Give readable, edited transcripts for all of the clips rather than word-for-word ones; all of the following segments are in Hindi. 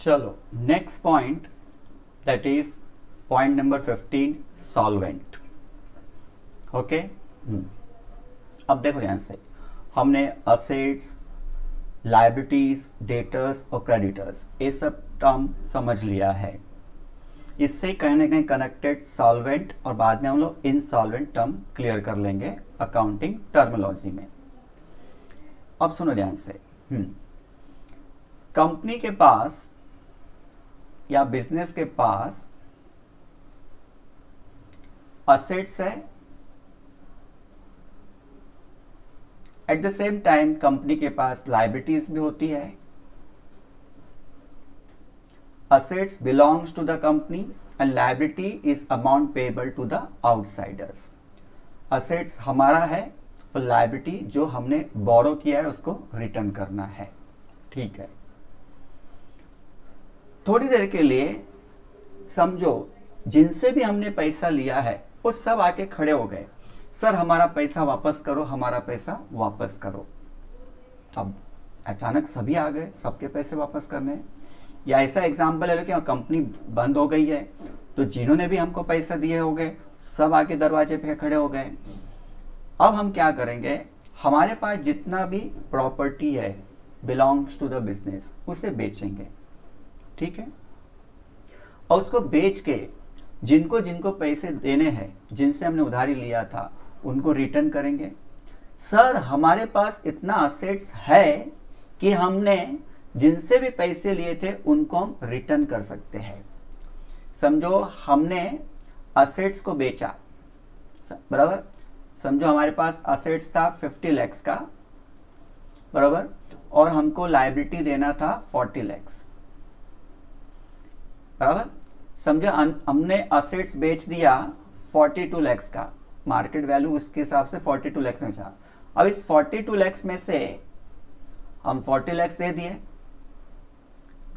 चलो next point, that is point number 15, solvent. Okay, अब देखो ध्यान से, हमने असेट्स, लायबिलिटीज, डेटर्स और क्रेडिटर्स ये सब टर्म समझ लिया है। इससे कहीं ना कहीं कनेक्टेड सॉल्वेंट और बाद में हम लोग इनसॉल्वेंट टर्म क्लियर कर लेंगे अकाउंटिंग टर्मिनोलॉजी में। अब सुनो ध्यान से, कंपनी के पास या बिजनेस के पास असेट्स है, at the same time company के पास लायबिलिटीज भी होती है। Assets belongs to the company and liability is amount payable to the outsiders. Assets हमारा है और liability जो हमने बोरो किया है उसको रिटर्न करना है। ठीक है, थोड़ी देर के लिए समझो जिनसे भी हमने पैसा लिया है वो सब आके खड़े हो गए, सर हमारा पैसा वापस करो, हमारा पैसा वापस करो। अब अचानक सभी आ गए, सबके पैसे वापस करने हैं। या ऐसा एग्जाम्पल ले लो कि कंपनी बंद हो गई है, तो जिन्होंने भी हमको पैसा दिए हो गए सब आके दरवाजे पे खड़े हो गए। अब हम क्या करेंगे, हमारे पास जितना भी प्रॉपर्टी है बिलोंग्स टू द बिजनेस उसे बेचेंगे। ठीक है, और उसको बेच के जिनको जिनको पैसे देने हैं, जिनसे हमने उधारी लिया था, उनको रिटर्न करेंगे। सर हमारे पास इतना असेट्स है कि हमने जिनसे भी पैसे लिए थे उनको हम रिटर्न कर सकते हैं। समझो हमने असेट्स को बेचा, बराबर, समझो हमारे पास असेट्स था 50 लाख का, बराबर, और हमको लायबिलिटी देना था 40 लाख, बराबर। समझो हमने असेट्स बेच दिया 42 लाख का, मार्केट वैल्यू उसके हिसाब से 42 लाख में था। अब इस 42 लाख में से हम 40 लाख दे दिए,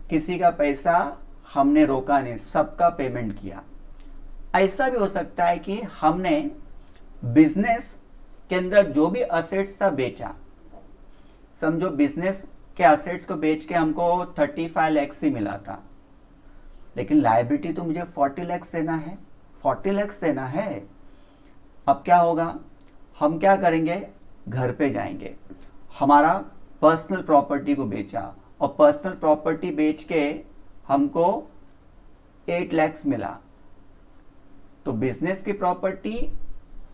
किसी का पैसा हमने रोका नहीं, सबका पेमेंट किया। ऐसा भी हो सकता है कि हमने बिजनेस के अंदर जो भी असेट्स था बेचा, समझो बिजनेस के असेट्स को बेच के हमको 35 लाख ही मिला था, लेकिन लायबिलिटी तो मुझे 40 लाख देना है, 40 लाख देना है। अब क्या होगा, हम क्या करेंगे, घर पे जाएंगे, हमारा पर्सनल प्रॉपर्टी को बेचा और पर्सनल प्रॉपर्टी बेच के हमको 8 लाख मिला, तो बिजनेस की प्रॉपर्टी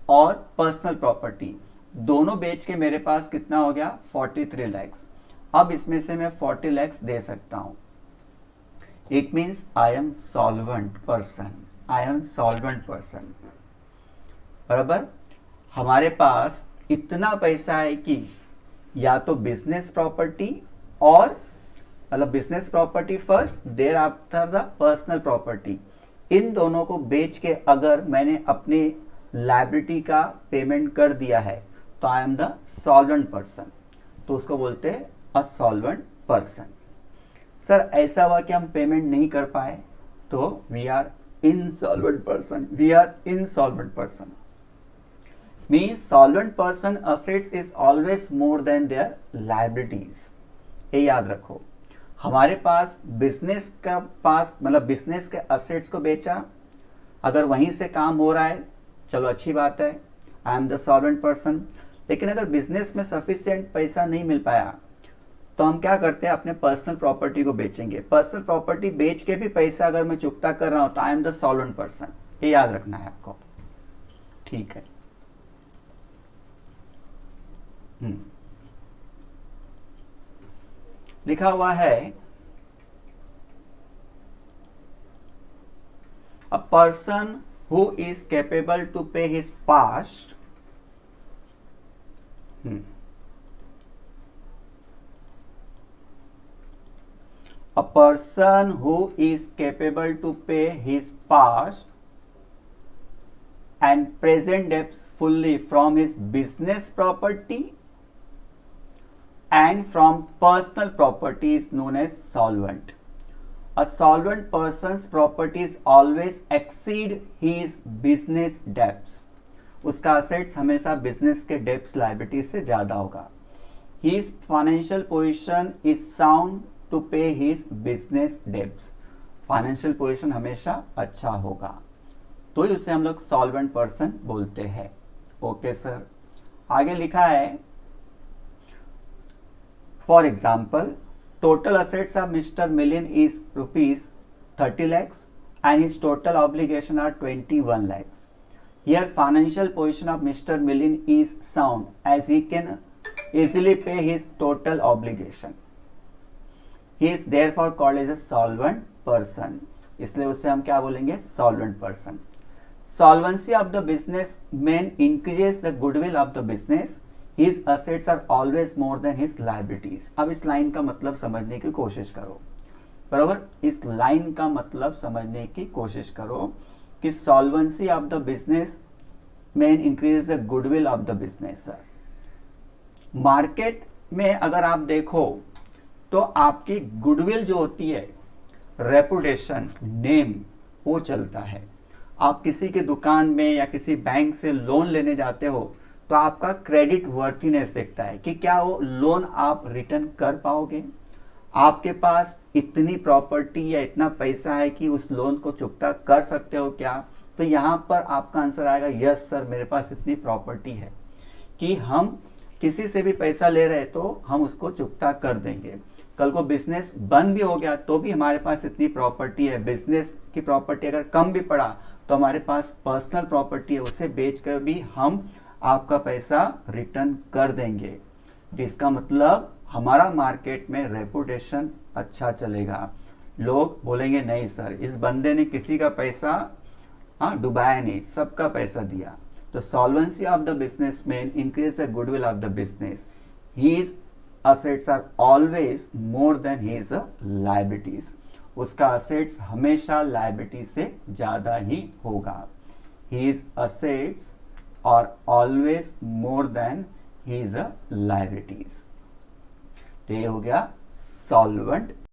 और पर्सनल प्रॉपर्टी दोनों बेच के मेरे पास कितना हो गया, 43 लाख। अब इसमें से मैं 40 लाख दे सकता हूं। It means I am solvent person, I am solvent person, बराबर। हमारे पास इतना पैसा है कि या तो बिजनेस प्रॉपर्टी और मतलब business property first, there after the personal property, इन दोनों को बेच के अगर मैंने अपनी लायबिलिटी का पेमेंट कर दिया है तो I am the solvent person, तो उसको बोलते हैं अ सॉल्वेंट पर्सन। सर ऐसा हुआ कि हम पेमेंट नहीं कर पाए तो we are insolvent person, we are insolvent person. Means solvent person assets is always more than their liabilities, ये याद रखो। हमारे पास बिजनेस का पास मतलब बिजनेस के असेट्स को बेचा, अगर वहीं से काम हो रहा है चलो अच्छी बात है, I am the solvent person. लेकिन अगर बिजनेस में सफिशिएंट पैसा नहीं मिल पाया तो हम क्या करते हैं, अपने पर्सनल प्रॉपर्टी को बेचेंगे। पर्सनल प्रॉपर्टी बेच के भी पैसा अगर मैं चुकता कर रहा हूं तो I am the solvent person, ये याद रखना है आपको। ठीक है, लिखा हुआ है a person who is capable to pay his past, a person who is capable to pay his past and present debts fully from his business property and from personal property is known as solvent. A solvent person's properties always exceed his business debts. उसका assets हमेशा business के debts liability से ज्यादा होगा. His financial position is sound to pay his business debts, financial position हमेशा अच्छा होगा, तो उसे हम लोग सॉल्वेंट पर्सन बोलते हैं। ओके सर, आगे लिखा है for example total assets of mister million is ₹30 lakhs and his total obligation are 21 lakhs. Here financial position of Mr. Million is sound as he can easily pay his total obligation. He is therefore called as a solvent person. इसलिए उसे हम क्या बोलेंगे, solvent person. Solvency of the businessman increases the goodwill of the business. His assets are always more than his liabilities. अब इस लाइन का मतलब समझने की कोशिश करो, बराबर, इस लाइन का मतलब समझने की कोशिश करो कि solvency of the business man increase the goodwill of the business. Market में अगर आप देखो तो आपकी गुडविल जो होती है, रेपुटेशन, नेम, वो चलता है। आप किसी के दुकान में या किसी बैंक से लोन लेने जाते हो तो आपका क्रेडिट वर्थीनेस देखता है कि क्या वो लोन आप रिटर्न कर पाओगे, आपके पास इतनी प्रॉपर्टी या इतना पैसा है कि उस लोन को चुकता कर सकते हो क्या। तो यहाँ पर आपका आंसर आएगा यस सर, मेरे पास इतनी प्रॉपर्टी है कि हम किसी से भी पैसा ले रहे तो हम उसको चुकता कर देंगे। कल को बिजनेस बंद भी हो गया तो भी हमारे पास इतनी प्रॉपर्टी है। बिजनेस की प्रॉपर्टी अगर कम भी पड़ा तो हमारे पास पर्सनल प्रॉपर्टी है, उसे बेचकर भी हम आपका पैसा रिटर्न कर देंगे। इसका मतलब हमारा मार्केट में रेपुटेशन अच्छा चलेगा। लोग बोलेंगे नहीं सर, इस बंदे ने किसी का पैसा डुबाया नहीं, सबका पैसा दिया। तो solvency of the businessman increase the goodwill of the business. His assets are always more than his liabilities. उसका असेट्स हमेशा लायबिलिटी से ज्यादा ही होगा। His assets are always more than his liabilities. तो ये हो गया सॉल्वेंट